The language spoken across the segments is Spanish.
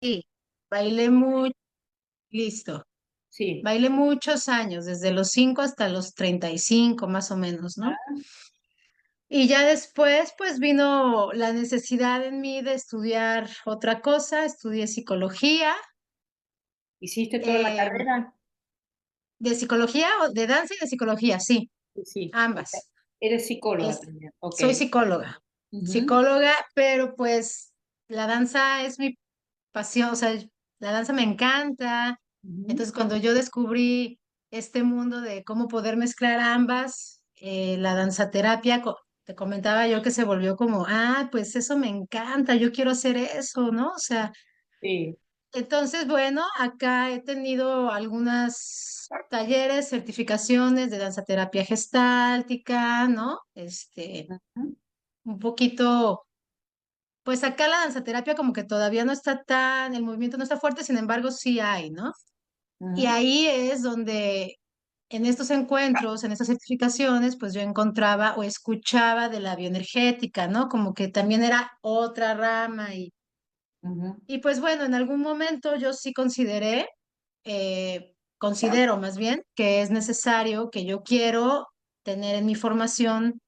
Sí, bailé muy, listo. Sí. Bailé muchos años, desde los 5 hasta los 35 más o menos, ¿no? Ah, Y ya después, pues vino la necesidad en mí de estudiar otra cosa, estudié psicología, ¿hiciste toda la eh, carrera? de psicología o de danza y de psicología, sí, Sí, sí. O sea, ambas. eres psicóloga Es, también. Ok. soy psicóloga, Ujú, psicóloga, pero pues la danza es mi pasión, o sea, la danza me encanta. ujú. Entonces, cuando yo descubrí este mundo de cómo poder mezclar ambas, la danzaterapia, te comentaba yo que se volvió como, pues eso me encanta, yo quiero hacer eso, ¿no? O sea, Sí. entonces, bueno, acá he tenido algunas talleres, certificaciones de danzaterapia gestáltica, ¿no? Ujú, Un poquito. Pues acá la danzaterapia como que todavía no está tan, el movimiento no está fuerte, sin embargo sí hay, ¿no? Y ujú. ahí es donde en estos encuentros, en estas certificaciones, pues yo encontraba o escuchaba de la bioenergética, ¿no? Como que también era otra rama Ujú. y pues bueno, en algún momento yo sí considero más bien que es necesario, que yo quiero tener en mi formación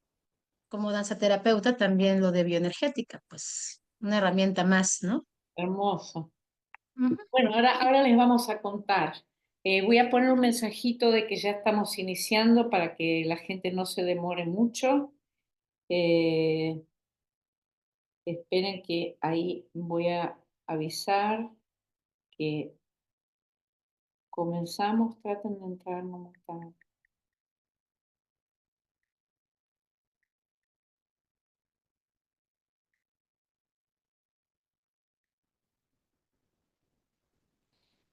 como danzaterapeuta también lo de bioenergética, pues una herramienta más, ¿no? Hermoso. Ujú. Bueno, ahora les vamos a contar. Voy a poner un mensajito de que ya estamos iniciando para que la gente no se demore mucho. Eh, Esperen que ahí voy a avisar que comenzamos. Traten de entrar no más tarde.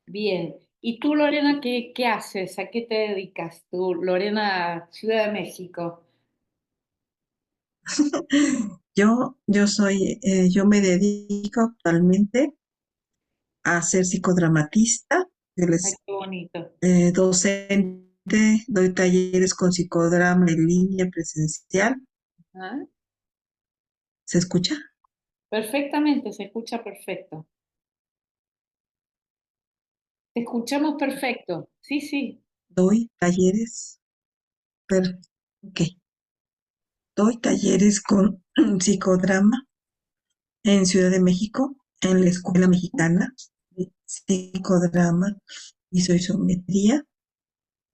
Bien. ¿Y tú, Lorena, qué haces? ¿A qué te dedicas? Tú, Lorena, Ciudad de México. Yo me dedico actualmente a ser psicodramatista, yo Ay, les, qué bonito. docente, doy talleres con psicodrama en línea presencial. ¿Ah? ¿Se escucha? Perfectamente, se escucha perfecto. Te escuchamos perfecto. Sí, sí. Doy talleres, per- ok, doy talleres con psicodrama en Ciudad de México, en la Escuela Mexicana de Psicodrama y Soisometría.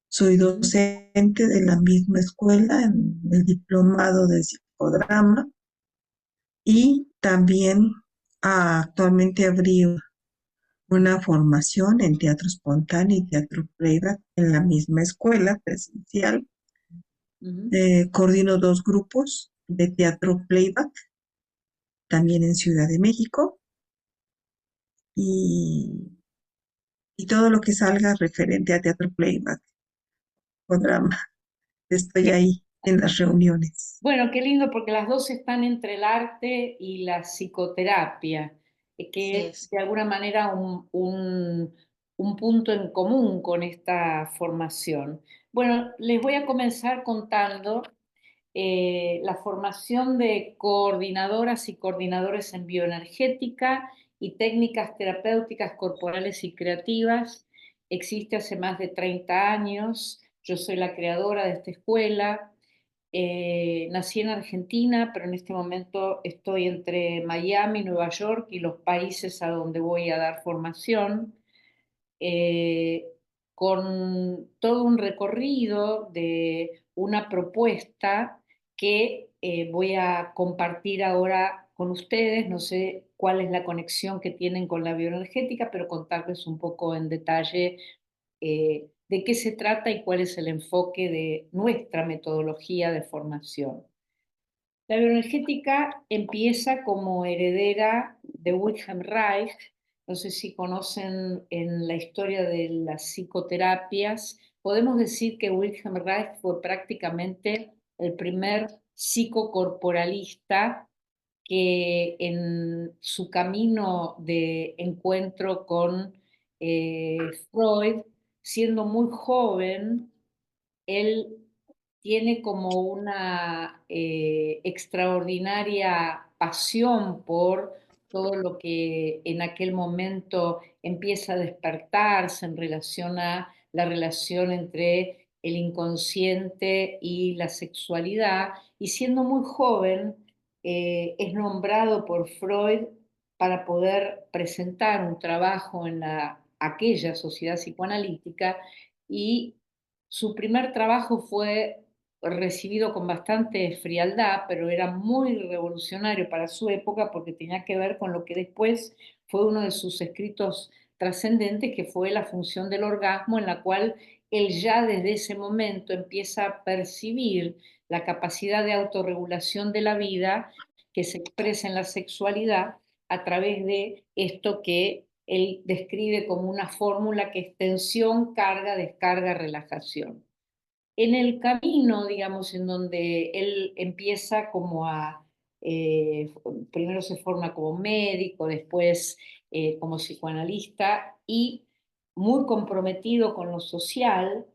Soy Ujú, docente de la misma escuela en el diplomado de psicodrama y también actualmente abrí una formación en teatro espontáneo y teatro playback en la misma escuela presencial. ujú. Coordino dos grupos de teatro playback también en Ciudad de México y, y todo lo que salga referente a teatro playback o drama. Estoy ahí en las reuniones. Bueno, qué lindo porque las dos están entre el arte y la psicoterapia, Sí, que es de alguna manera un punto en común con esta formación. Bueno, les voy a comenzar contando la formación de coordinadoras y coordinadores en bioenergética y técnicas terapéuticas corporales y creativas. Existe hace más de 30 años. Yo soy la creadora de esta escuela. Nací en Argentina, pero en este momento estoy entre Miami, Nueva York y los países a donde voy a dar formación, eh, con todo un recorrido de una propuesta que voy a compartir ahora con ustedes. No sé cuál es la conexión que tienen con la bioenergética, pero contarles un poco en detalle de qué se trata y cuál es el enfoque de nuestra metodología de formación. La bioenergética empieza como heredera de Wilhelm Reich. No sé si conocen en la historia de las psicoterapias. Podemos decir que Wilhelm Reich fue prácticamente el primer psicocorporalista que en su camino de encuentro con Freud, siendo muy joven, él tiene como una extraordinaria pasión por todo lo que en aquel momento empieza a despertarse en relación a la relación entre el inconsciente y la sexualidad, y siendo muy joven es nombrado por Freud para poder presentar un trabajo en aquella sociedad psicoanalítica, y su primer trabajo fue recibido con bastante frialdad, pero era muy revolucionario para su época porque tenía que ver con lo que después fue uno de sus escritos trascendentes, que fue la función del orgasmo, en la cual él ya desde ese momento empieza a percibir la capacidad de autorregulación de la vida que se expresa en la sexualidad a través de esto que él describe como una fórmula que es tensión, carga, descarga, relajación. En el camino, digamos, en donde él empieza como primero se forma como médico, después como psicoanalista y muy comprometido con lo social,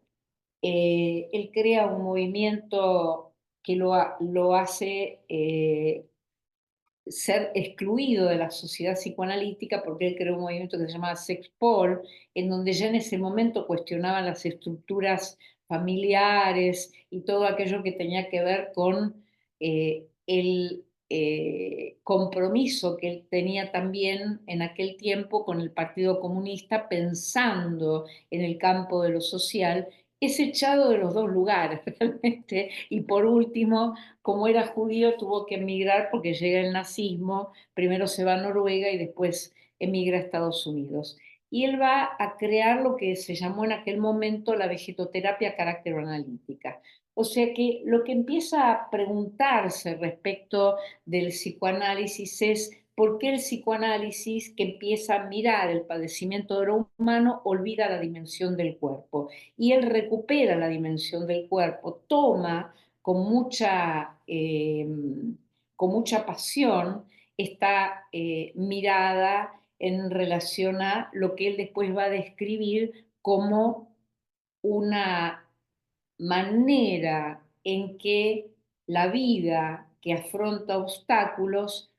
él crea un movimiento que lo hace ser excluido de la sociedad psicoanalítica, porque él creó un movimiento que se llamaba Sexpol, en donde ya en ese momento cuestionaban las estructuras familiares y todo aquello que tenía que ver con el compromiso que él tenía también en aquel tiempo con el Partido Comunista, pensando en el campo de lo social. Es echado de los dos lugares realmente. Y por último, como era judío, tuvo que emigrar porque llega el nazismo, primero se va a Noruega y después emigra a Estados Unidos. Y él va a crear lo que se llamó en aquel momento la vegetoterapia carácter-analítica. O sea que lo que empieza a preguntarse respecto del psicoanálisis es por qué el psicoanálisis, que empieza a mirar el padecimiento de lo humano, olvida la dimensión del cuerpo. Y él recupera la dimensión del cuerpo, toma con con mucha pasión esta mirada en relación a lo que él después va a describir como una manera en que la vida que afronta obstáculos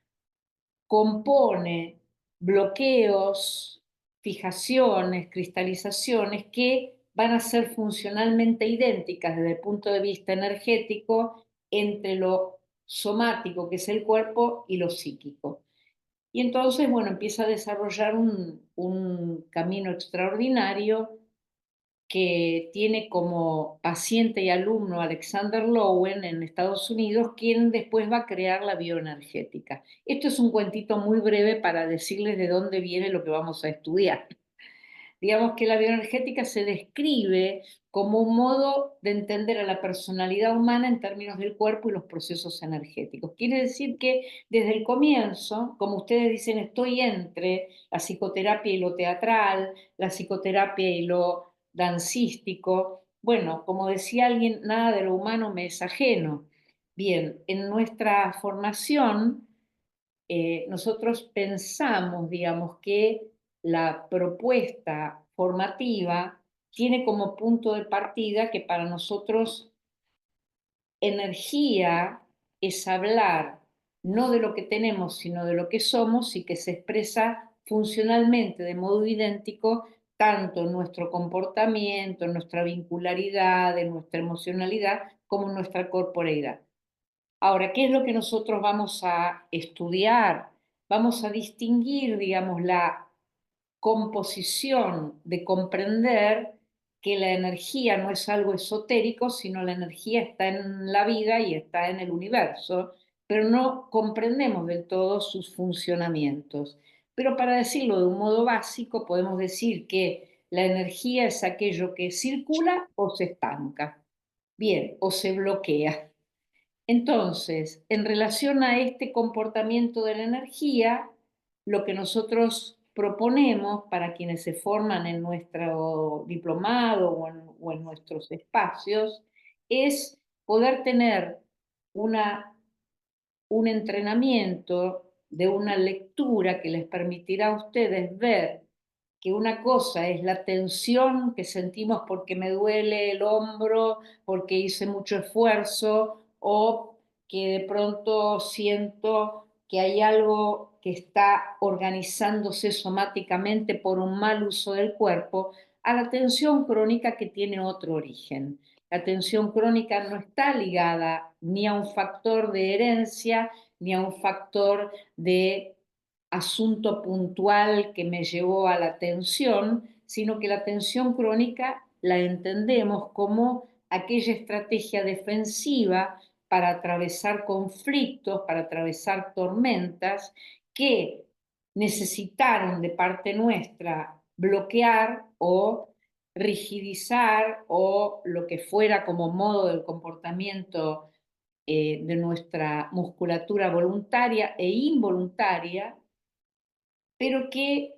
compone bloqueos, fijaciones, cristalizaciones que van a ser funcionalmente idénticas desde el punto de vista energético entre lo somático, que es el cuerpo, y lo psíquico. Y entonces, bueno, empieza a desarrollar un camino extraordinario que tiene como paciente y alumno Alexander Lowen en Estados Unidos, quien después va a crear la bioenergética. Esto es un cuentito muy breve para decirles de dónde viene lo que vamos a estudiar. Digamos que la bioenergética se describe como un modo de entender a la personalidad humana en términos del cuerpo y los procesos energéticos. Quiere decir que desde el comienzo, como ustedes dicen, estoy entre la psicoterapia y lo teatral, la psicoterapia y lo dancístico. Bueno, como decía alguien, nada de lo humano me es ajeno. Bien, en nuestra formación nosotros pensamos, digamos, que la propuesta formativa tiene como punto de partida que para nosotros energía es hablar no de lo que tenemos, sino de lo que somos, y que se expresa funcionalmente de modo idéntico tanto en nuestro comportamiento, en nuestra vincularidad, en nuestra emocionalidad, como en nuestra corporeidad. Ahora, ¿qué es lo que nosotros vamos a estudiar? Vamos a distinguir, digamos, la composición de comprender que la energía no es algo esotérico, sino la energía está en la vida y está en el universo, pero no comprendemos del todo sus funcionamientos. Pero para decirlo de un modo básico, podemos decir que la energía es aquello que circula o se estanca, bien, o se bloquea. Entonces, en relación a este comportamiento de la energía, lo que nosotros proponemos para quienes se forman en nuestro diplomado o en nuestros espacios es poder tener una, un entrenamiento de una lectura que les permitirá a ustedes ver que una cosa es la tensión que sentimos porque me duele el hombro, porque hice mucho esfuerzo, o que de pronto siento que hay algo que está organizándose somáticamente por un mal uso del cuerpo, a la tensión crónica que tiene otro origen. La tensión crónica no está ligada ni a un factor de herencia, ni a un factor de asunto puntual que me llevó a la tensión, sino que la tensión crónica la entendemos como aquella estrategia defensiva para atravesar conflictos, para atravesar tormentas que necesitaron de parte nuestra bloquear o rigidizar o lo que fuera como modo del comportamiento de nuestra musculatura voluntaria e involuntaria, pero que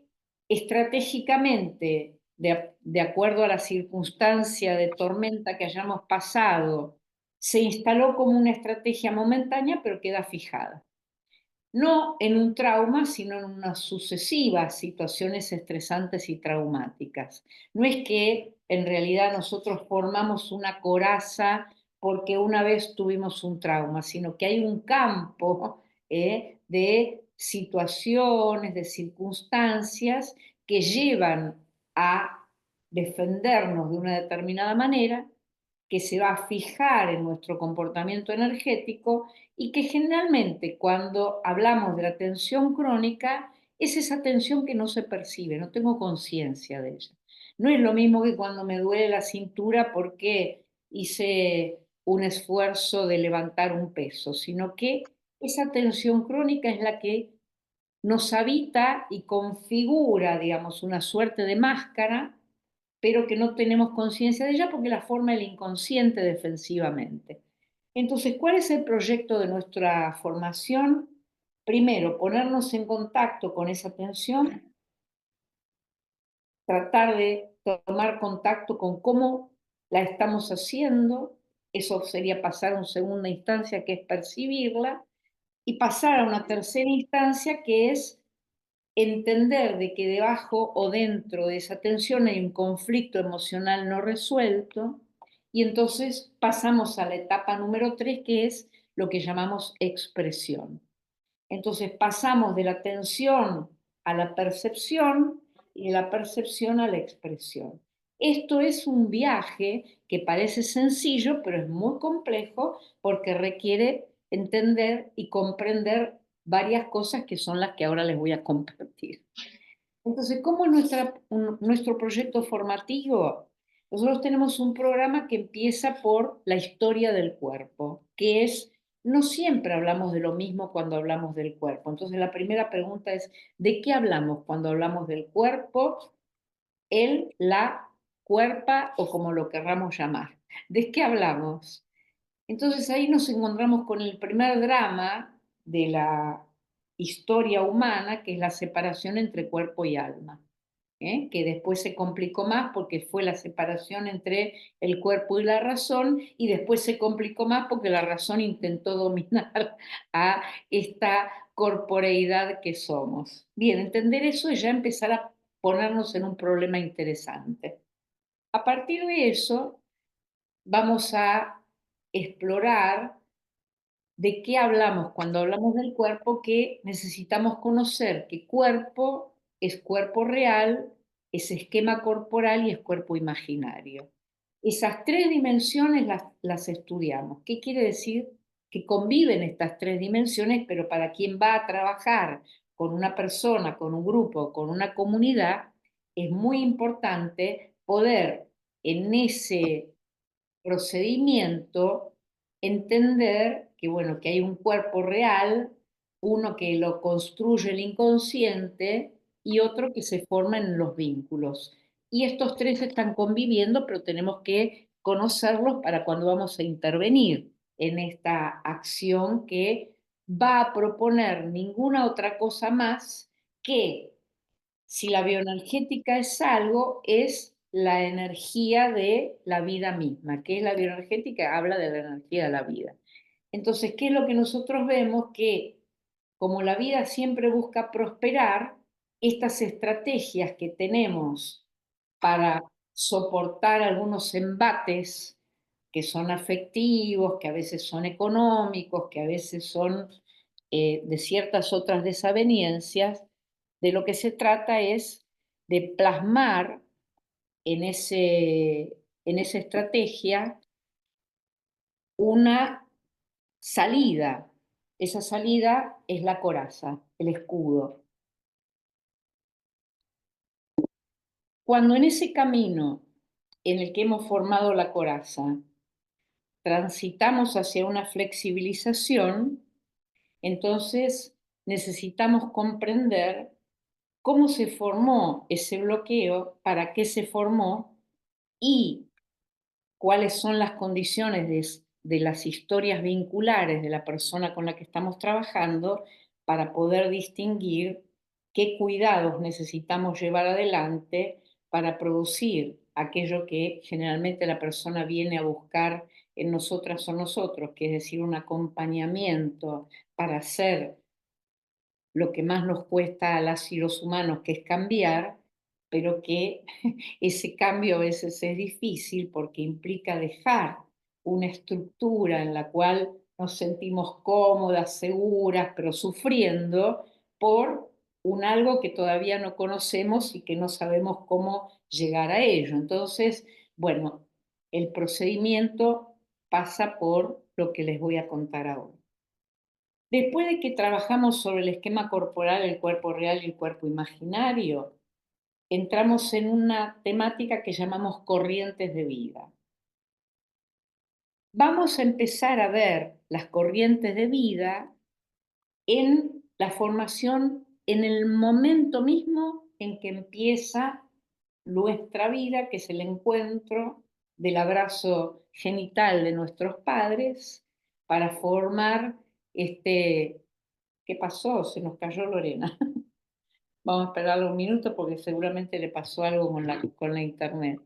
estratégicamente, de acuerdo a la circunstancia de tormenta que hayamos pasado, se instaló como una estrategia momentánea, pero queda fijada. No en un trauma, sino en unas sucesivas situaciones estresantes y traumáticas. No es que en realidad nosotros formamos una coraza porque una vez tuvimos un trauma, sino que hay un campo de situaciones, de circunstancias que llevan a defendernos de una determinada manera, que se va a fijar en nuestro comportamiento energético y que generalmente cuando hablamos de la tensión crónica es esa tensión que no se percibe, no tengo conciencia de ella. No es lo mismo que cuando me duele la cintura porque hice un esfuerzo de levantar un peso, sino que esa tensión crónica es la que nos habita y configura, digamos, una suerte de máscara, pero que no tenemos conciencia de ella porque la forma el inconsciente defensivamente. Entonces, ¿cuál es el proyecto de nuestra formación? Primero, ponernos en contacto con esa tensión, tratar de tomar contacto con cómo la estamos haciendo, eso sería pasar a una segunda instancia que es percibirla, y pasar a una tercera instancia que es entender de que debajo o dentro de esa tensión hay un conflicto emocional no resuelto y entonces pasamos a la etapa número 3 que es lo que llamamos expresión. Entonces pasamos de la tensión a la percepción y de la percepción a la expresión. Esto es un viaje que parece sencillo, pero es muy complejo porque requiere entender y comprender varias cosas que son las que ahora les voy a compartir. Entonces, ¿cómo es nuestro proyecto formativo? Nosotros tenemos un programa que empieza por la historia del cuerpo, que es, no siempre hablamos de lo mismo cuando hablamos del cuerpo. Entonces, la primera pregunta es, ¿de qué hablamos cuando hablamos del cuerpo? El, la, cuerpa o como lo querramos llamar. ¿De qué hablamos? Entonces ahí nos encontramos con el primer drama de la historia humana, que es la separación entre cuerpo y alma, que después se complicó más porque fue la separación entre el cuerpo y la razón, y después se complicó más porque la razón intentó dominar a esta corporeidad que somos. Bien, entender eso es ya empezar a ponernos en un problema interesante. A partir de eso, vamos a explorar de qué hablamos cuando hablamos del cuerpo, que necesitamos conocer que cuerpo es cuerpo real, es esquema corporal y es cuerpo imaginario. Esas tres dimensiones las estudiamos. ¿Qué quiere decir? Que conviven estas tres dimensiones, pero para quien va a trabajar con una persona, con un grupo, con una comunidad, es muy importante poder en ese procedimiento entender que, bueno, que hay un cuerpo real, uno que lo construye el inconsciente y otro que se forma en los vínculos. Y estos tres están conviviendo, pero tenemos que conocerlos para cuando vamos a intervenir en esta acción que va a proponer ninguna otra cosa más que si la bioenergética es algo, es la energía de la vida misma. ¿Qué es la bioenergética? Habla de la energía de la vida. Entonces, ¿qué es lo que nosotros vemos? Que como la vida siempre busca prosperar, estas estrategias que tenemos para soportar algunos embates que son afectivos, que a veces son económicos, que a veces son de ciertas otras desavenencias, de lo que se trata es de plasmar en esa estrategia una salida. Esa salida es la coraza, el escudo. Cuando en ese camino en el que hemos formado la coraza transitamos hacia una flexibilización, entonces necesitamos comprender cómo se formó ese bloqueo, para qué se formó y cuáles son las condiciones de las historias vinculares de la persona con la que estamos trabajando para poder distinguir qué cuidados necesitamos llevar adelante para producir aquello que generalmente la persona viene a buscar en nosotras o nosotros, que es decir, un acompañamiento para hacer lo que más nos cuesta a las y los humanos, que es cambiar, pero que ese cambio a veces es difícil porque implica dejar una estructura en la cual nos sentimos cómodas, seguras, pero sufriendo por un algo que todavía no conocemos y que no sabemos cómo llegar a ello. Entonces, bueno, el procedimiento pasa por lo que les voy a contar ahora. Después de que trabajamos sobre el esquema corporal, el cuerpo real y el cuerpo imaginario, entramos en una temática que llamamos corrientes de vida. Vamos a empezar a ver las corrientes de vida en la formación, en el momento mismo en que empieza nuestra vida, que es el encuentro del abrazo genital de nuestros padres para formar este... ¿Qué pasó? Se nos cayó Lorena. Vamos a esperar un minuto porque seguramente le pasó algo con la internet.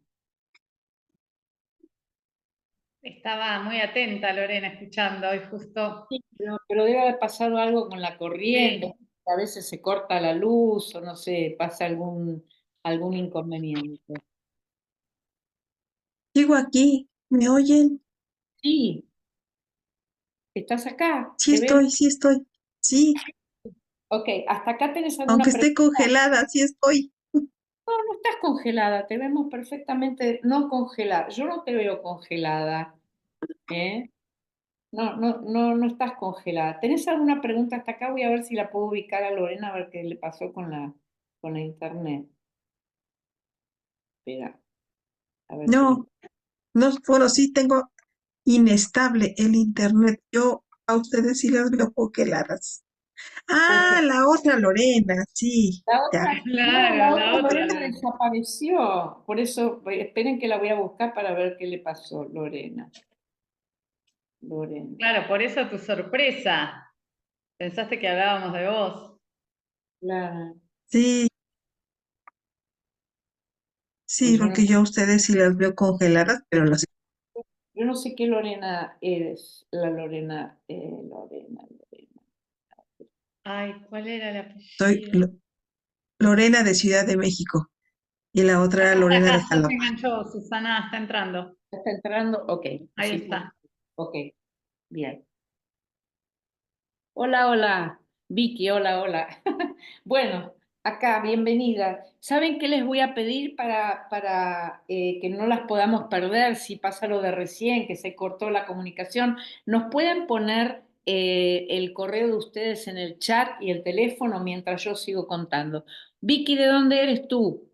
Estaba muy atenta Lorena escuchando y justo. Sí, pero debe haber pasado algo con la corriente, Sí. a veces se corta la luz o no sé, pasa algún inconveniente. Sigo aquí, ¿me oyen? Sí, ¿estás acá? Sí ¿Te ves? estoy, sí estoy. Sí, Ok, ¿hasta acá tenés alguna aunque esté pregunta? congelada, sí estoy. No, no estás congelada, te vemos perfectamente no congelada. Yo no te veo congelada, ¿eh? No, no, no, no estás congelada. ¿Tenés alguna pregunta hasta acá? Voy a ver si la puedo ubicar a Lorena, a ver qué le pasó con la internet. Espera, a ver si le... No, no, bueno, sí tengo inestable el internet. Yo a ustedes sí las veo congeladas. Ah, Conge- la otra Lorena, sí, La ya. otra, no, la Claro, la otra otra Lorena Lorena. desapareció. Por eso, esperen que la voy a buscar para ver qué le pasó, Lorena. Lorena. Claro, por eso tu sorpresa. Pensaste que hablábamos de vos. Claro. Sí, Y sí, porque yo a ustedes sí las veo congeladas, pero las yo no sé qué Lorena eres, la Lorena, Lorena. Ay, ¿cuál era el estoy apellido? Lorena de Ciudad de México y la otra era Lorena de Acá ya se Jalapa. enganchó, Susana está entrando. ¿Está entrando? Ok, Ahí así está. ok, bien. Hola, hola, Vicky, hola, hola. Bueno, acá, bienvenida. ¿Saben qué les voy a pedir para que no las podamos perder si pasa lo de recién, que se cortó la comunicación? ¿Nos pueden poner el correo de ustedes en el chat y el teléfono mientras yo sigo contando? Vicky, ¿de dónde eres tú?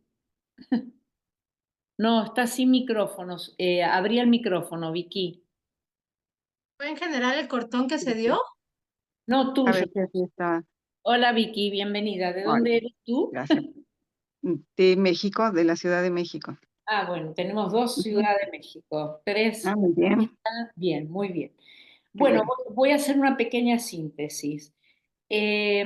No, está sin micrófonos. Abrí el micrófono, Vicky. ¿Fue en general el cortón que se dio? No, A tuyo. ver si así está. Hola, Vicky, bienvenida. ¿De Hola, dónde eres tú? gracias. De México, de la Ciudad de México. Ah, bueno, tenemos dos Ujú. Ciudad de México, tres. Ah, muy bien, Bien, muy bien. qué Bueno, bueno. voy a hacer una pequeña síntesis. Eh,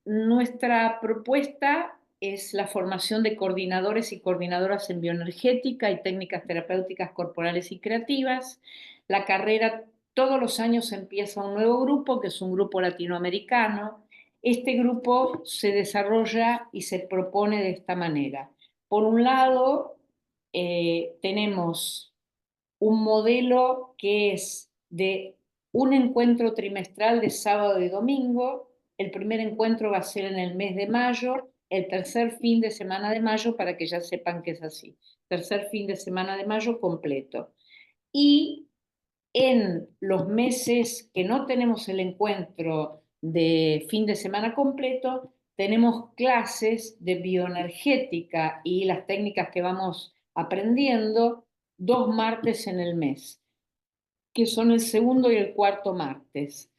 Nuestra propuesta es la formación de coordinadores y coordinadoras en bioenergética y técnicas terapéuticas corporales y creativas. La carrera todos los años empieza un nuevo grupo, que es un grupo latinoamericano. Este grupo se desarrolla y se propone de esta manera. Por un lado, tenemos un modelo que es de un encuentro trimestral de sábado y domingo. El primer encuentro va a ser en el mes de mayo, el tercer fin de semana de mayo, para que ya sepan que es así. Tercer fin de semana de mayo completo. Y en los meses que no tenemos el encuentro de fin de semana completo, tenemos clases de bioenergética y las técnicas que vamos aprendiendo 2 martes en el mes, que son el segundo y el cuarto martes.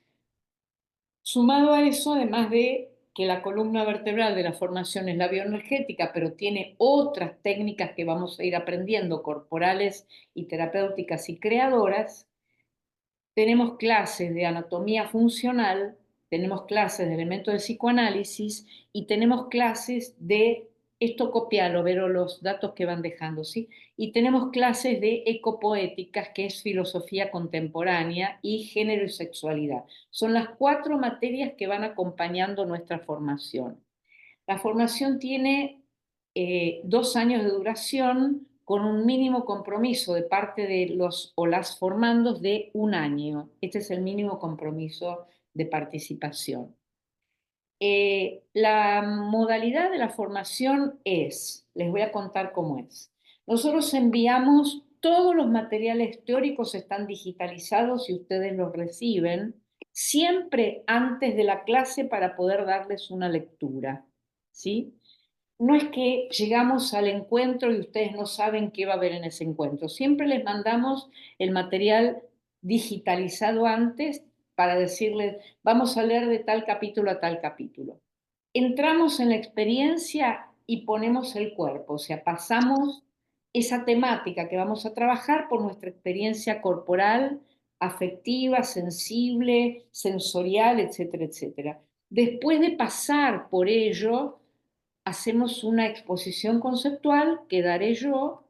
Sumado a eso, además de que la columna vertebral de la formación es la bioenergética, pero tiene otras técnicas que vamos a ir aprendiendo, corporales y terapéuticas y creadoras, tenemos clases de anatomía funcional, tenemos clases de elementos de psicoanálisis y tenemos clases de, esto copialo, Vero, los datos que van dejando, ¿sí? Y tenemos clases de ecopoéticas, que es filosofía contemporánea, y género y sexualidad. Son las 4 materias que van acompañando nuestra formación. La formación tiene 2 años de duración, con un mínimo compromiso de parte de los o las formandos de 1 año. Este es el mínimo compromiso de participación. La modalidad de la formación es, les voy a contar cómo es. Nosotros enviamos todos los materiales teóricos, están digitalizados y ustedes los reciben siempre antes de la clase para poder darles una lectura, ¿sí? No es que llegamos al encuentro y ustedes no saben qué va a haber en ese encuentro. Siempre les mandamos el material digitalizado antes para decirles, vamos a leer de tal capítulo a tal capítulo. Entramos en la experiencia y ponemos el cuerpo, o sea, pasamos esa temática que vamos a trabajar por nuestra experiencia corporal, afectiva, sensible, sensorial, etcétera, etcétera. Después de pasar por ello, hacemos una exposición conceptual que daré yo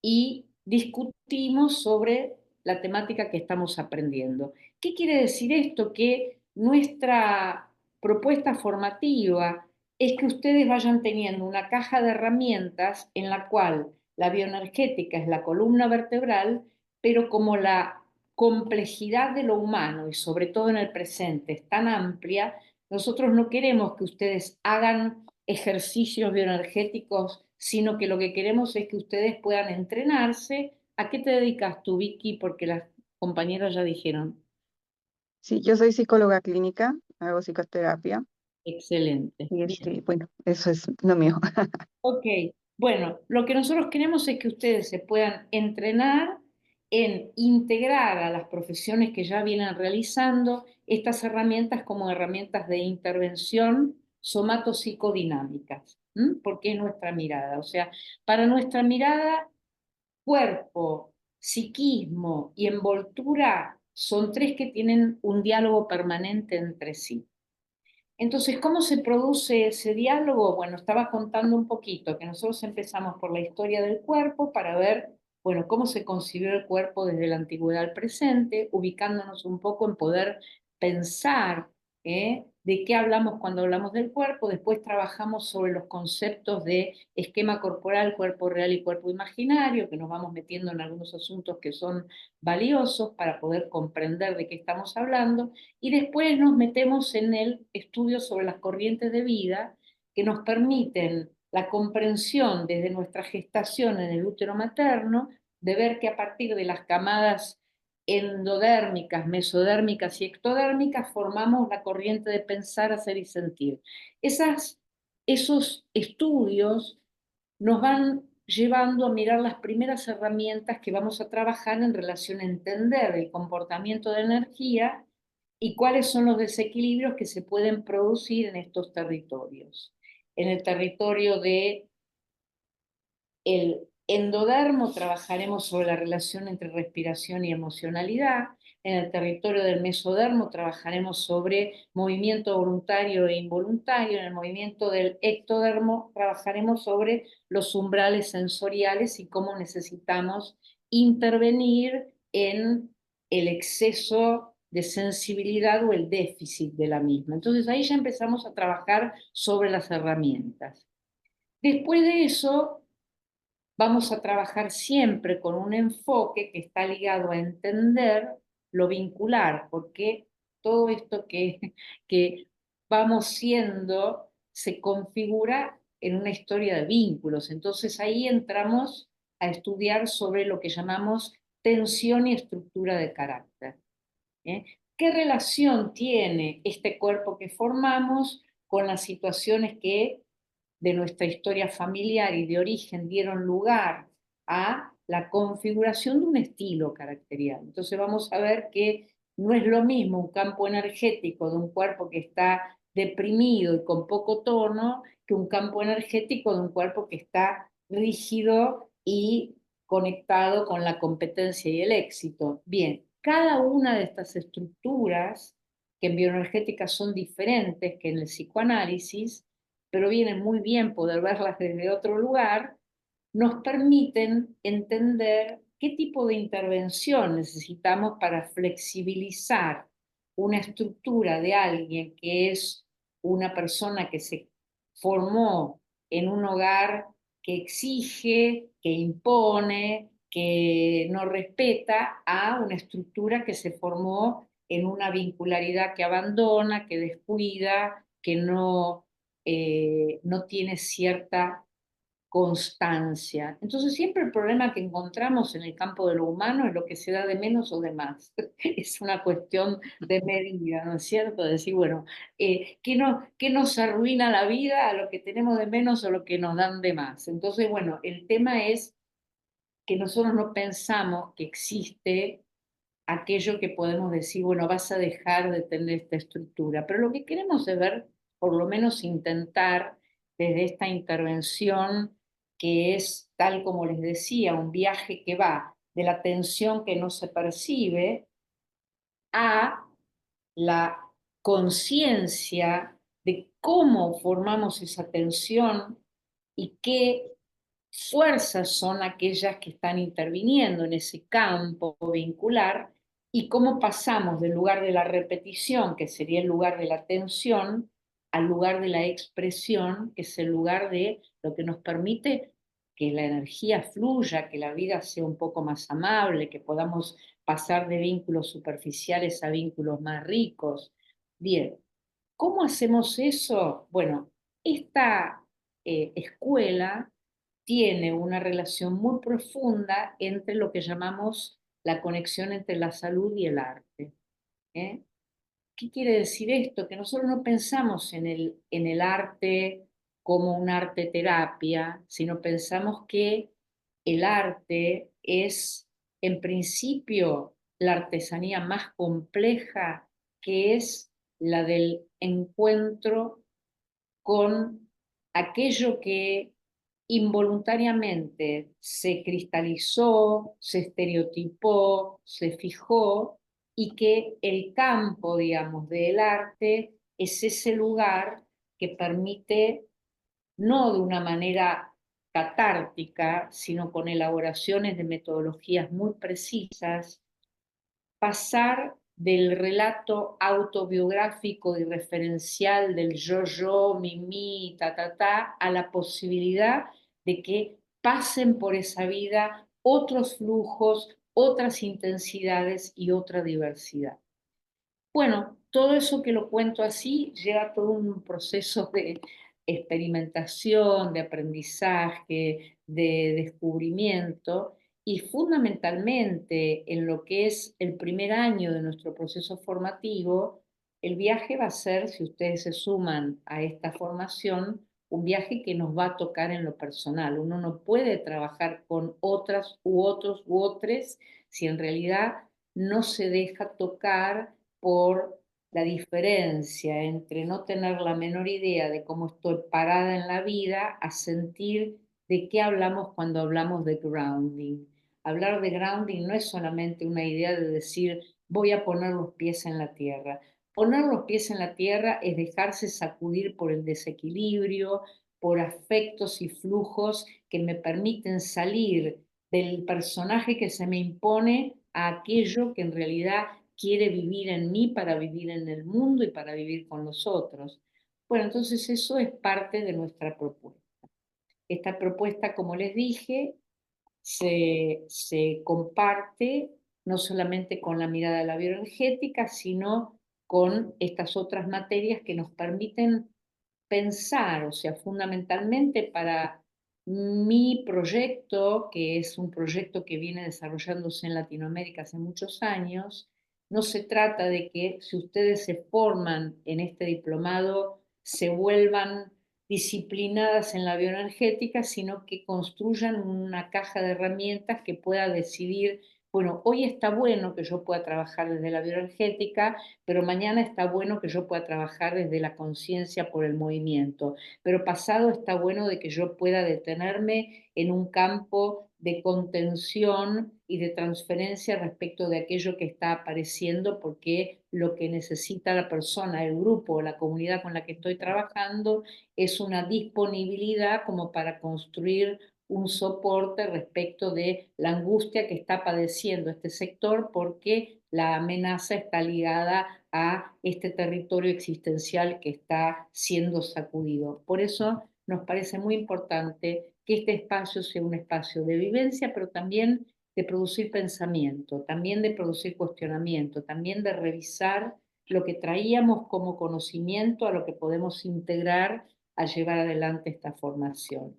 y discutimos sobre la temática que estamos aprendiendo. ¿Qué quiere decir esto? Que nuestra propuesta formativa es que ustedes vayan teniendo una caja de herramientas en la cual la bioenergética es la columna vertebral, pero como la complejidad de lo humano y sobre todo en el presente es tan amplia, nosotros no queremos que ustedes hagan ejercicios bioenergéticos, sino que lo que queremos es que ustedes puedan entrenarse. ¿A qué te dedicas tú, Vicky? Porque las compañeras ya dijeron. Sí, yo soy psicóloga clínica, hago psicoterapia Excelente. y Bien. bueno, eso es lo mío. Ok, bueno, lo que nosotros queremos es que ustedes se puedan entrenar en integrar a las profesiones que ya vienen realizando estas herramientas como herramientas de intervención somatopsicodinámicas, porque es nuestra mirada. O sea, para nuestra mirada, cuerpo, psiquismo y envoltura son 3 que tienen un diálogo permanente entre sí. Entonces, ¿cómo se produce ese diálogo? Bueno, estaba contando un poquito que nosotros empezamos por la historia del cuerpo para ver, bueno, cómo se concibió el cuerpo desde la antigüedad al presente, ubicándonos un poco en poder pensar de qué hablamos cuando hablamos del cuerpo. Después trabajamos sobre los conceptos de esquema corporal, cuerpo real y cuerpo imaginario, que nos vamos metiendo en algunos asuntos que son valiosos para poder comprender de qué estamos hablando. Y después nos metemos en el estudio sobre las corrientes de vida que nos permiten la comprensión desde nuestra gestación en el útero materno, de ver que a partir de las camadas endodérmicas, mesodérmicas y ectodérmicas formamos la corriente de pensar, hacer y sentir. Esos estudios nos van llevando a mirar las primeras herramientas que vamos a trabajar en relación a entender el comportamiento de energía y cuáles son los desequilibrios que se pueden producir en estos territorios. En el territorio de el endodermo trabajaremos sobre la relación entre respiración y emocionalidad. En el territorio del mesodermo trabajaremos sobre movimiento voluntario e involuntario. En el movimiento del ectodermo trabajaremos sobre los umbrales sensoriales y cómo necesitamos intervenir en el exceso de sensibilidad o el déficit de la misma. Entonces ahí ya empezamos a trabajar sobre las herramientas. Después de eso, vamos a trabajar siempre con un enfoque que está ligado a entender lo vincular, porque todo esto que vamos siendo se configura en una historia de vínculos. Entonces ahí entramos a estudiar sobre lo que llamamos tensión y estructura de carácter. ¿Eh? ¿Qué relación tiene este cuerpo que formamos con las situaciones que de nuestra historia familiar y de origen dieron lugar a la configuración de un estilo caracterial? Entonces vamos a ver que no es lo mismo un campo energético de un cuerpo que está deprimido y con poco tono que un campo energético de un cuerpo que está rígido y conectado con la competencia y el éxito. Bien, cada una de estas estructuras, que en bioenergética son diferentes que en el psicoanálisis, pero viene muy bien poder verlas desde otro lugar, nos permiten entender qué tipo de intervención necesitamos para flexibilizar una estructura de alguien que es una persona que se formó en un hogar que exige, que impone, que no respeta, a una estructura que se formó en una vincularidad que abandona, que descuida, que no tiene cierta constancia. Entonces siempre el problema que encontramos en el campo de lo humano es lo que se da de menos o de más. Es una cuestión de medida, ¿no es cierto? De decir, bueno, ¿qué nos arruina la vida a lo que tenemos de menos o lo que nos dan de más? Entonces, bueno, el tema es que nosotros no pensamos que existe aquello que podemos decir, bueno, vas a dejar de tener esta estructura. Pero lo que queremos es ver, por lo menos intentar, desde esta intervención, que es, tal como les decía, un viaje que va de la tensión que no se percibe a la conciencia de cómo formamos esa tensión y qué fuerzas son aquellas que están interviniendo en ese campo vincular y cómo pasamos del lugar de la repetición, que sería el lugar de la tensión, al lugar de la expresión, que es el lugar de lo que nos permite que la energía fluya, que la vida sea un poco más amable, que podamos pasar de vínculos superficiales a vínculos más ricos. Bien, ¿cómo hacemos eso? Bueno, esta escuela tiene una relación muy profunda entre lo que llamamos la conexión entre la salud y el arte. ¿Eh? ¿Qué quiere decir esto? Que nosotros no pensamos en el arte como un arte terapia, sino pensamos que el arte es, en principio, la artesanía más compleja, que es la del encuentro con aquello que involuntariamente se cristalizó, se estereotipó, se fijó, y que el campo, digamos, del arte es ese lugar que permite, no de una manera catártica, sino con elaboraciones de metodologías muy precisas, pasar del relato autobiográfico y referencial del yo, mi, ta, a la posibilidad de que pasen por esa vida otros flujos, otras intensidades y otra diversidad. Bueno, todo eso que lo cuento así lleva todo un proceso de experimentación, de aprendizaje, de descubrimiento, y fundamentalmente en lo que es el primer año de nuestro proceso formativo, el viaje va a ser, si ustedes se suman a esta formación, un viaje que nos va a tocar en lo personal. Uno no puede trabajar con otras u otros u otros si en realidad no se deja tocar por la diferencia entre no tener la menor idea de cómo estoy parada en la vida a sentir de qué hablamos cuando hablamos de grounding. Hablar de grounding no es solamente una idea de decir voy a poner los pies en la tierra. Poner los pies en la tierra es dejarse sacudir por el desequilibrio, por afectos y flujos que me permiten salir del personaje que se me impone a aquello que en realidad quiere vivir en mí para vivir en el mundo y para vivir con los otros. Bueno, entonces eso es parte de nuestra propuesta. Esta propuesta, como les dije, se comparte no solamente con la mirada de la bioenergética, sino con estas otras materias que nos permiten pensar, o sea, fundamentalmente para mi proyecto, que es un proyecto que viene desarrollándose en Latinoamérica hace muchos años, no se trata de que si ustedes se forman en este diplomado se vuelvan disciplinadas en la bioenergética, sino que construyan una caja de herramientas que pueda decidir, bueno, hoy está bueno que yo pueda trabajar desde la bioenergética, pero mañana está bueno que yo pueda trabajar desde la conciencia por el movimiento, pero pasado está bueno de que yo pueda detenerme en un campo de contención y de transferencia respecto de aquello que está apareciendo, porque lo que necesita la persona, el grupo o la comunidad con la que estoy trabajando es una disponibilidad como para construir un soporte respecto de la angustia que está padeciendo este sector, porque la amenaza está ligada a este territorio existencial que está siendo sacudido. Por eso nos parece muy importante que este espacio sea un espacio de vivencia, pero también de producir pensamiento, también de producir cuestionamiento, también de revisar lo que traíamos como conocimiento a lo que podemos integrar a llevar adelante esta formación.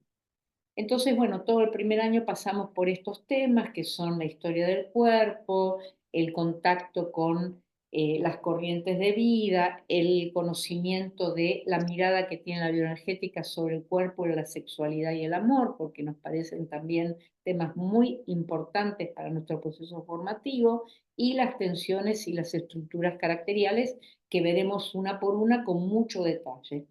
Entonces, bueno, todo el primer año pasamos por estos temas que son la historia del cuerpo, el contacto con las corrientes de vida, el conocimiento de la mirada que tiene la bioenergética sobre el cuerpo, la sexualidad y el amor, porque nos parecen también temas muy importantes para nuestro proceso formativo, y las tensiones y las estructuras caracteriales que veremos una por una con mucho detalle.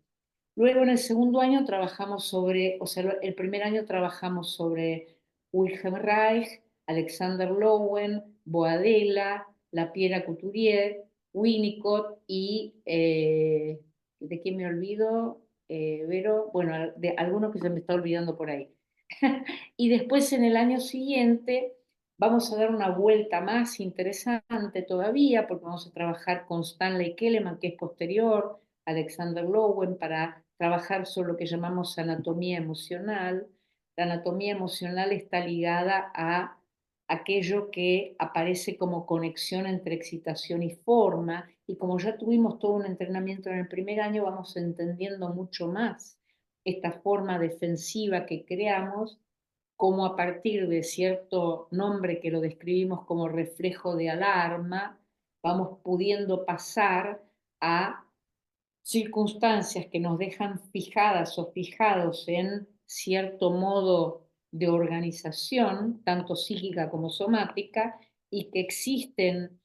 Luego en el segundo año trabajamos sobre, o sea, el primer año trabajamos sobre Wilhelm Reich, Alexander Lowen, Boadella, Lapierre Couturier, Winnicott y, ¿de quién me olvido? Vero, bueno, de alguno que se me está olvidando por ahí. Y después en el año siguiente vamos a dar una vuelta más interesante todavía, porque vamos a trabajar con Stanley Keleman, que es posterior, Alexander Lowen, para trabajar sobre lo que llamamos anatomía emocional. La anatomía emocional está ligada a aquello que aparece como conexión entre excitación y forma, y como ya tuvimos todo un entrenamiento en el primer año, vamos entendiendo mucho más esta forma defensiva que creamos, como a partir de cierto nombre que lo describimos como reflejo de alarma, vamos pudiendo pasar a circunstancias que nos dejan fijadas o fijados en cierto modo de organización, tanto psíquica como somática, y que existen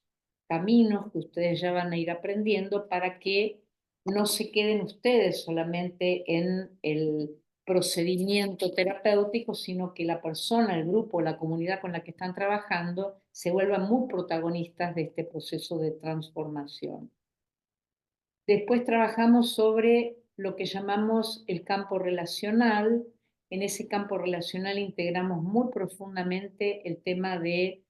caminos que ustedes ya van a ir aprendiendo para que no se queden ustedes solamente en el procedimiento terapéutico, sino que la persona, el grupo, la comunidad con la que están trabajando se vuelvan muy protagonistas de este proceso de transformación. Después trabajamos sobre lo que llamamos el campo relacional. En ese campo relacional integramos muy profundamente el tema de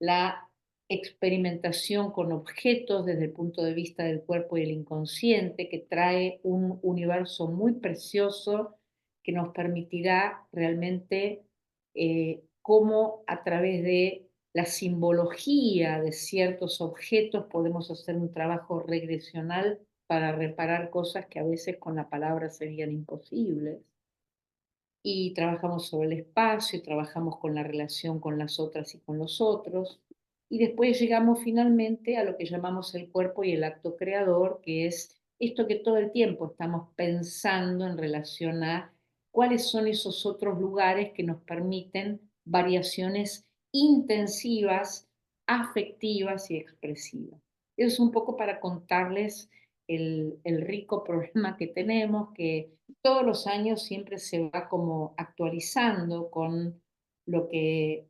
la experimentación con objetos desde el punto de vista del cuerpo y el inconsciente, que trae un universo muy precioso que nos permitirá realmente cómo a través de la simbología de ciertos objetos podemos hacer un trabajo regresional para reparar cosas que a veces con la palabra serían imposibles. Y trabajamos sobre el espacio, y trabajamos con la relación con las otras y con los otros. Y después llegamos finalmente a lo que llamamos el cuerpo y el acto creador, que es esto que todo el tiempo estamos pensando en relación a cuáles son esos otros lugares que nos permiten variaciones intensivas, afectivas y expresivas. Eso es un poco para contarles el rico problema que tenemos, que todos los años siempre se va como actualizando con lo que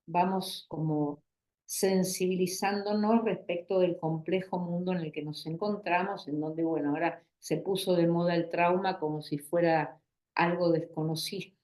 vamos como sensibilizándonos respecto del complejo mundo en el que nos encontramos, en donde, bueno, ahora se puso de moda el trauma como si fuera algo desconocido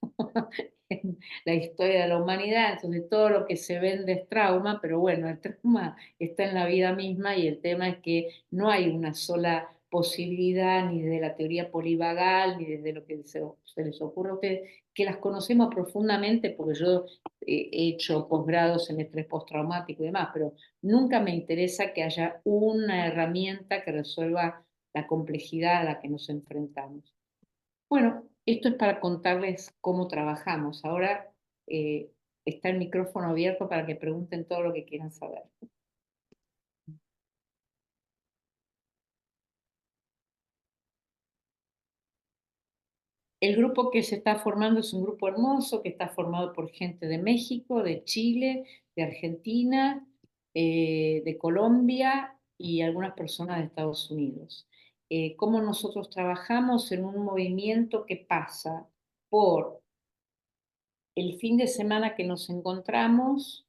en la historia de la humanidad, entonces todo lo que se vende es trauma, pero bueno, el trauma está en la vida misma y el tema es que no hay una sola posibilidad ni de la teoría polivagal, ni desde lo que se les ocurre a ustedes, que las conocemos profundamente, porque yo he hecho posgrados en estrés postraumático y demás, pero nunca me interesa que haya una herramienta que resuelva la complejidad a la que nos enfrentamos. Bueno, esto es para contarles cómo trabajamos. Ahora está el micrófono abierto para que pregunten todo lo que quieran saber. El grupo que se está formando es un grupo hermoso que está formado por gente de México, de Chile, de Argentina, de Colombia y algunas personas de Estados Unidos. ¿Cómo nosotros trabajamos en un movimiento que pasa por el fin de semana que nos encontramos?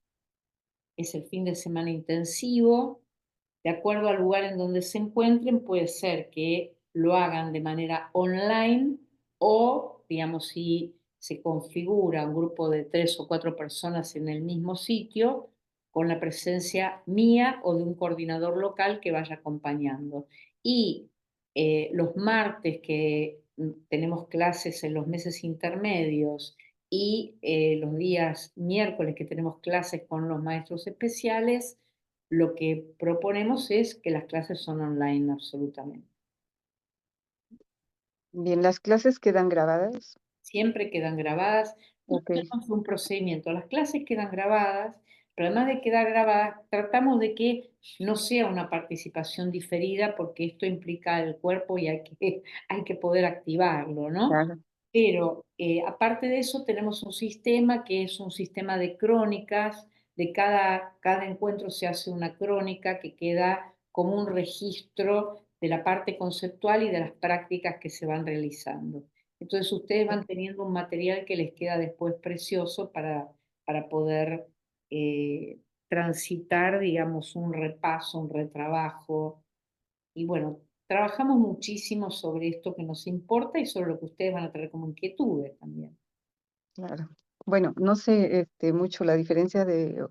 Es el fin de semana intensivo. De acuerdo al lugar en donde se encuentren, puede ser que lo hagan de manera online o, digamos, si se configura un grupo de 3 o 4 personas en el mismo sitio, con la presencia mía o de un coordinador local que vaya acompañando. Y los martes que tenemos clases en los meses intermedios y los días miércoles que tenemos clases con los maestros especiales, lo que proponemos es que las clases son online absolutamente. Bien, ¿las clases quedan grabadas? Siempre quedan grabadas. Ok, Tenemos un procedimiento. Las clases quedan grabadas, pero además de quedar grabadas, tratamos de que no sea una participación diferida, porque esto implica el cuerpo y hay que poder activarlo, ¿no? claro. Pero aparte de eso, tenemos un sistema que es un sistema de crónicas. De cada encuentro se hace una crónica que queda como un registro de la parte conceptual y de las prácticas que se van realizando. Entonces ustedes van teniendo un material que les queda después precioso para poder transitar, digamos, un repaso, un retrabajo. Y bueno, trabajamos muchísimo sobre esto que nos importa y sobre lo que ustedes van a tener como inquietudes también. Claro. Bueno, no sé mucho la diferencia de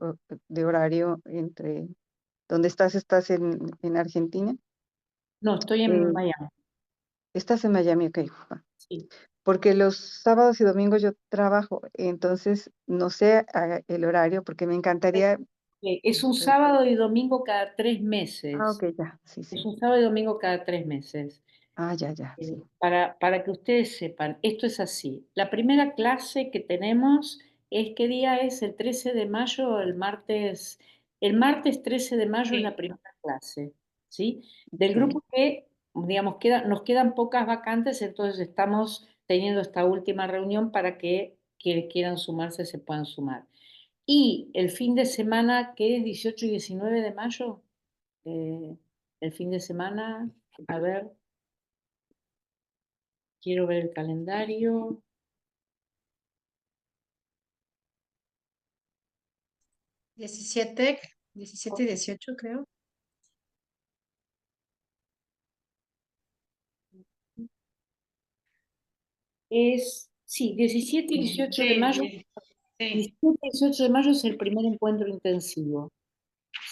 horario entre donde estás en Argentina. No, estoy en Eh, Miami, estás en Miami, ok. sí. Porque los sábados y domingos yo trabajo, entonces no sé el horario, porque me encantaría. Es un eh, sábado y domingo cada 3 Ah, meses. ok, ya, sí, Es sí. un sábado y domingo cada 3 meses. Ah, ya, ya, sí. Para que ustedes sepan, esto es así. La primera clase que tenemos es, ¿qué día es? El 13 de mayo, el martes 13 de mayo es la Sí. primera clase, ¿sí? Del Ok, grupo que, digamos, nos quedan pocas vacantes, entonces estamos teniendo esta última reunión para que quienes quieran sumarse se puedan sumar. Y el fin de semana, que es 18 y 19 de mayo, eh, el fin de semana, a ver. Quiero ver el calendario. 17, 17 y 18 creo. Sí, 17 y 18 de Sí, mayo. sí, 17 y 18 de mayo es el primer encuentro intensivo,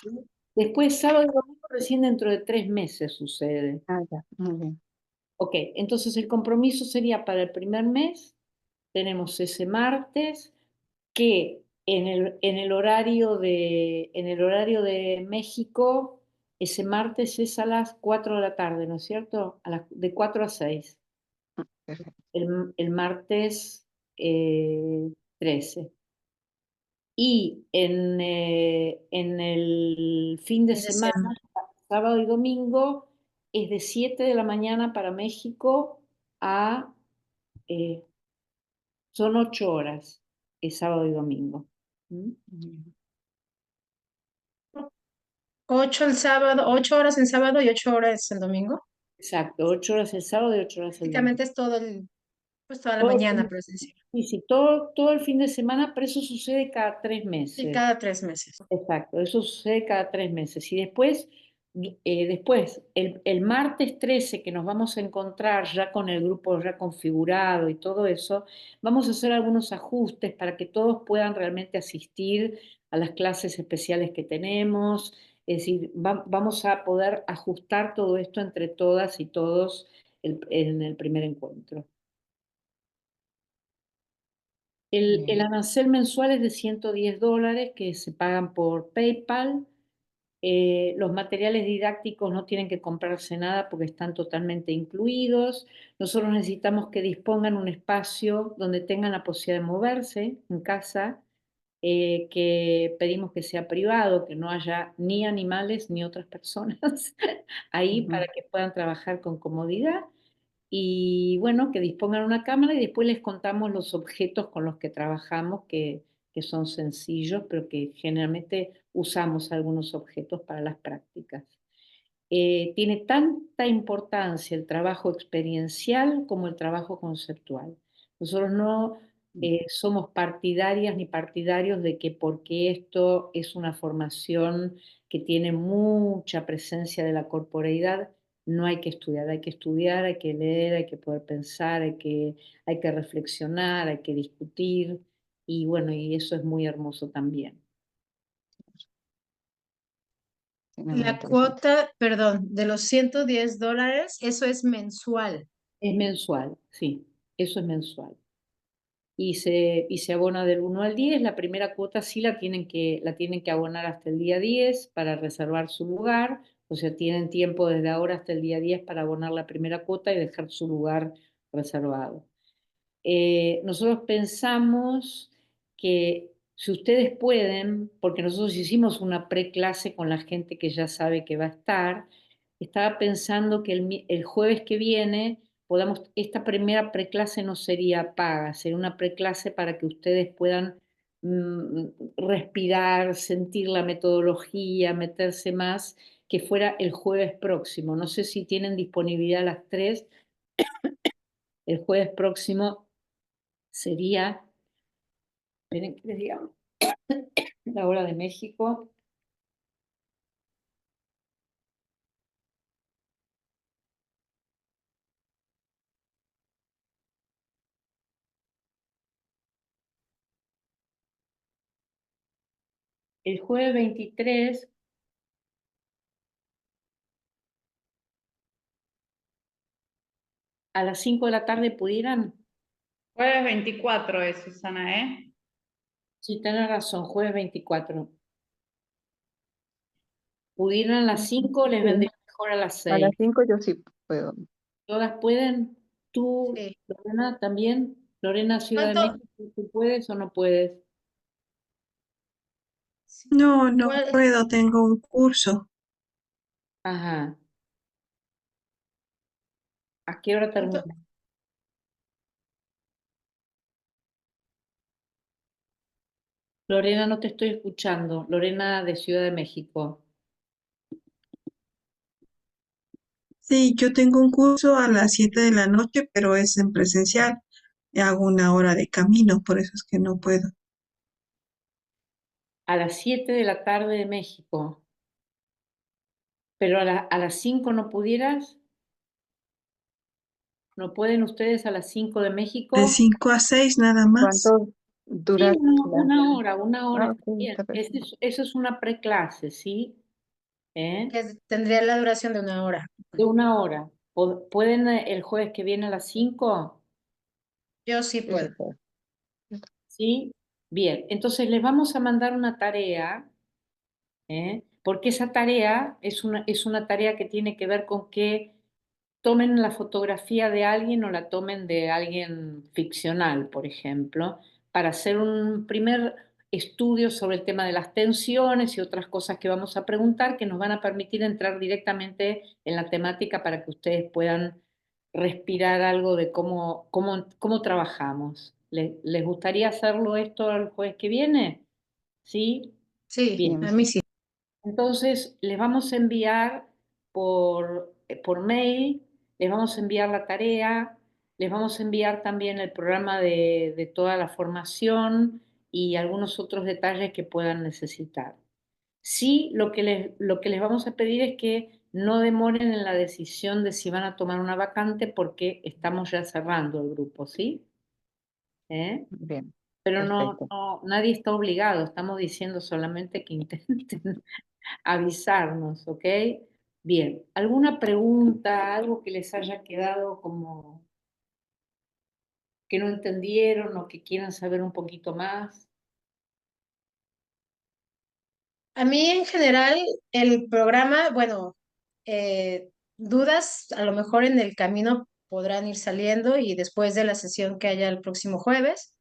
¿sí? Después, sábado y domingo, recién dentro de 3 meses sucede. ah, ya, muy bien. Ok, entonces el compromiso sería para el primer mes. Tenemos ese martes, que en el horario de México, ese martes es a las 4 de la tarde, ¿no es cierto? De 4 a 6. Perfecto. El martes 13. Y en el fin de Es semana, decir, sábado y domingo, es de 7 de la mañana para México a... eh, son 8 horas, es sábado y domingo. ¿Mm? Muy bien. 8 el sábado, 8 horas en sábado y 8 horas el domingo. Exacto, 8 horas el sábado y 8 horas el domingo. Prácticamente es todo pues toda la Todo el mañana, fin- por así decirlo. sí, sí, todo el fin de semana, pero eso sucede cada 3 Y meses. cada 3 meses. Exacto, eso sucede cada 3 meses. Y después el martes 13, que nos vamos a encontrar ya con el grupo ya configurado y todo eso, vamos a hacer algunos ajustes para que todos puedan realmente asistir a las clases especiales que tenemos. Es decir, vamos a poder ajustar todo esto entre todas y todos en el primer encuentro. El Bien. arancel mensual es de $110 que se pagan por PayPal. Los materiales didácticos no tienen que comprarse nada porque están totalmente incluidos. Nosotros necesitamos que dispongan un espacio donde tengan la posibilidad de moverse en casa, que pedimos que sea privado, que no haya ni animales ni otras personas ahí para Ujú. que puedan trabajar con comodidad. Y bueno, que dispongan una cámara y después les contamos los objetos con los que trabajamos, que son sencillos, pero que generalmente usamos algunos objetos para las prácticas. Tiene tanta importancia el trabajo experiencial como el trabajo conceptual. Nosotros no somos partidarias ni partidarios de que porque esto es una formación que tiene mucha presencia de la corporeidad, no hay que estudiar, hay que estudiar, hay que leer, hay que poder pensar, hay que reflexionar, hay que discutir, y bueno, y eso es muy hermoso también. Suena muy La interesante. cuota, perdón, de los $110, eso es mensual. Es mensual, sí, eso es mensual. Y se abona del 1 al 10. La primera cuota sí la tienen que abonar hasta el día 10 para reservar su lugar, o sea, tienen tiempo desde ahora hasta el día 10 para abonar la primera cuota y dejar su lugar reservado. Nosotros pensamos que si ustedes pueden, porque nosotros hicimos una preclase con la gente que ya sabe que va a estar, estaba pensando que el jueves que viene esta primera preclase no sería paga, sería una preclase para que ustedes puedan mm, respirar, sentir la metodología, meterse más, que fuera el jueves próximo. No sé si tienen disponibilidad a las 3. El jueves próximo sería, esperen que les diga la hora de México. El jueves 23 a las 5 de la tarde pudieran. Jueves 24 es, Susana, ¿eh? Sí, tenés razón, jueves 24. ¿Pudieran a las 5 o les Sí, vendría mejor a las a 6? las 5 yo sí puedo. ¿Todas pueden? ¿Tú, Sí. Lorena, también? Lorena, Ciudad de ¿Cuánto? México, ¿tú puedes o no puedes? Sí. No, no ¿Cuál- puedo, tengo un curso. Ajá. ¿A qué hora cuánto- termina? Lorena, no te estoy escuchando. Lorena de Ciudad de México. Sí, yo tengo un curso a las 7 de la noche, pero es en presencial. Hago una hora de camino, por eso es que no puedo. A las 7 de la tarde de México. Pero a las 5 no pudieras. ¿No pueden ustedes a las 5 de De México? 5 a 6 nada más. ¿Cuánto Sí, dura la? una hora Ah, está ok, bien. está perfecto. Eso es una preclase, ¿sí? ¿Eh? Tendría la duración de una hora? De una hora. ¿Pueden el jueves que viene a las 5? Yo sí Yo sí puedo. puedo. ¿Sí? Bien, entonces les vamos a mandar una tarea, porque esa tarea es una tarea que tiene que ver con que tomen la fotografía de alguien o la tomen de alguien ficcional, por ejemplo, para hacer un primer estudio sobre el tema de las tensiones y otras cosas que vamos a preguntar que nos van a permitir entrar directamente en la temática para que ustedes puedan respirar algo de cómo trabajamos. ¿Les gustaría hacerlo esto el jueves que viene? ¿Sí? Sí, Sí, Bien. a mí a mí sí. sí. Entonces, les vamos a enviar por mail, les vamos a enviar la tarea, les vamos a enviar también el programa de toda la formación y algunos otros detalles que puedan necesitar. Sí, lo que les vamos a pedir es que no demoren en la decisión de si van a tomar una vacante porque estamos ya cerrando el grupo, ¿sí? ¿Eh? Bien. Pero Perfecto. nadie está obligado, estamos diciendo solamente que intenten avisarnos, ¿ok? Bien, ¿alguna pregunta, algo que les haya quedado como que no entendieron o que quieran saber un poquito más? A mí en general el programa, bueno, dudas a lo mejor en el camino podrán ir saliendo y después de la sesión que haya el próximo jueves.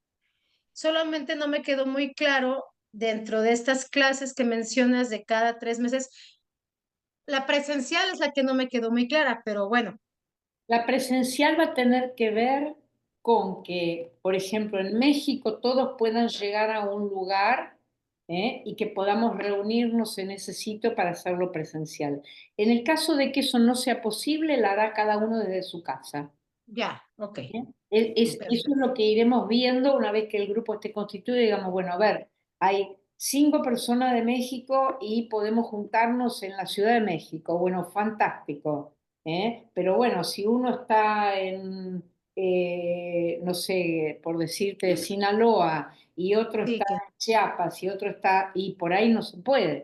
Solamente no me quedó muy claro dentro de estas clases que mencionas de cada 3 meses. La presencial es la que no me quedó muy clara, pero bueno, La presencial va a tener que ver con que, por ejemplo, en México todos puedan llegar a un lugar, y que podamos reunirnos en ese sitio para hacerlo presencial. En el caso de que eso no sea posible, la hará cada uno desde su casa. ya, ok, Eso es lo que iremos viendo una vez que el grupo esté constituido y digamos, bueno, a ver, hay 5 personas de México y podemos juntarnos en la Ciudad de México. Bueno, fantástico. Pero bueno, si uno está en, no sé, por decirte, Sinaloa y otro sí está que. en Chiapas y otro está, y por ahí no se puede.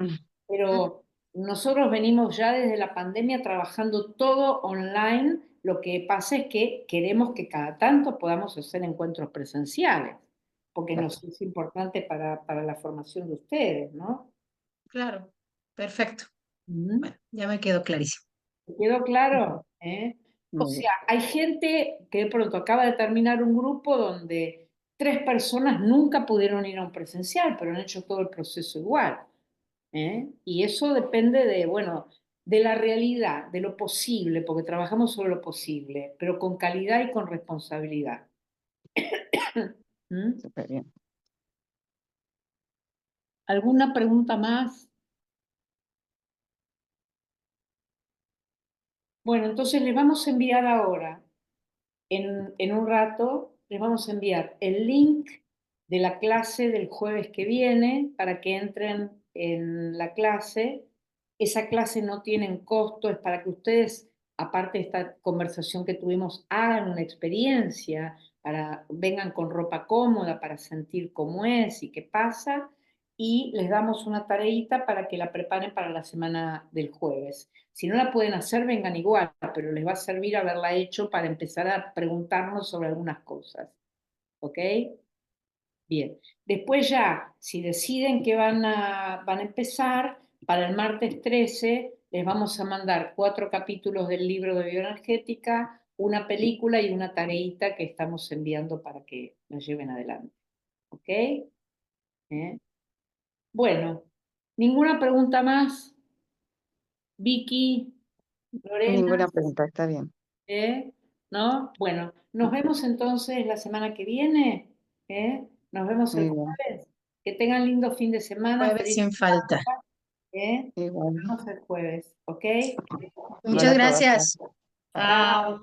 Pero nosotros venimos ya desde la pandemia trabajando todo online. Lo que pasa es que queremos que cada tanto podamos hacer encuentros presenciales, porque Claro, nos es importante para la formación de ustedes, ¿no? Claro, perfecto. Ujú. Bueno, ya me quedó clarísimo. ¿Te quedó claro? O muy bien. sea, hay gente que de pronto acaba de terminar un grupo donde 3 personas nunca pudieron ir a un presencial, pero han hecho todo el proceso igual. Y eso depende de, bueno, de la realidad, de lo posible, porque trabajamos sobre lo posible, pero con calidad y con responsabilidad. ¿Mm? Súper bien. ¿Alguna pregunta más? Bueno, entonces les vamos a enviar ahora, en un rato, les vamos a enviar el link de la clase del jueves que viene para que entren en la clase. Esa clase no tiene costo, es para que ustedes, aparte de esta conversación que tuvimos, hagan una experiencia, vengan con ropa cómoda para sentir cómo es y qué pasa, y les damos una tareita para que la preparen para la semana del jueves. Si no la pueden hacer, vengan igual, pero les va a servir haberla hecho para empezar a preguntarnos sobre algunas cosas. ¿Ok? Bien. Después ya, si deciden que van a empezar, para el martes 13 les vamos a mandar 4 capítulos del libro de bioenergética, una película y una tareita que estamos enviando para que nos lleven adelante. ¿Ok? Bueno, ¿ninguna pregunta más? Vicky, Lorena. Ninguna pregunta, está bien. ¿Eh? ¿No? Bueno, nos vemos entonces la semana que viene. ¿Eh? Nos vemos el Muy bien. jueves. Que tengan lindo fin de semana. Jueves Feliz sin falta. semana. ¿Eh? Igual. Nos vemos el jueves. ¿Ok? Igual Muchas a todas. gracias. Chao. Chao.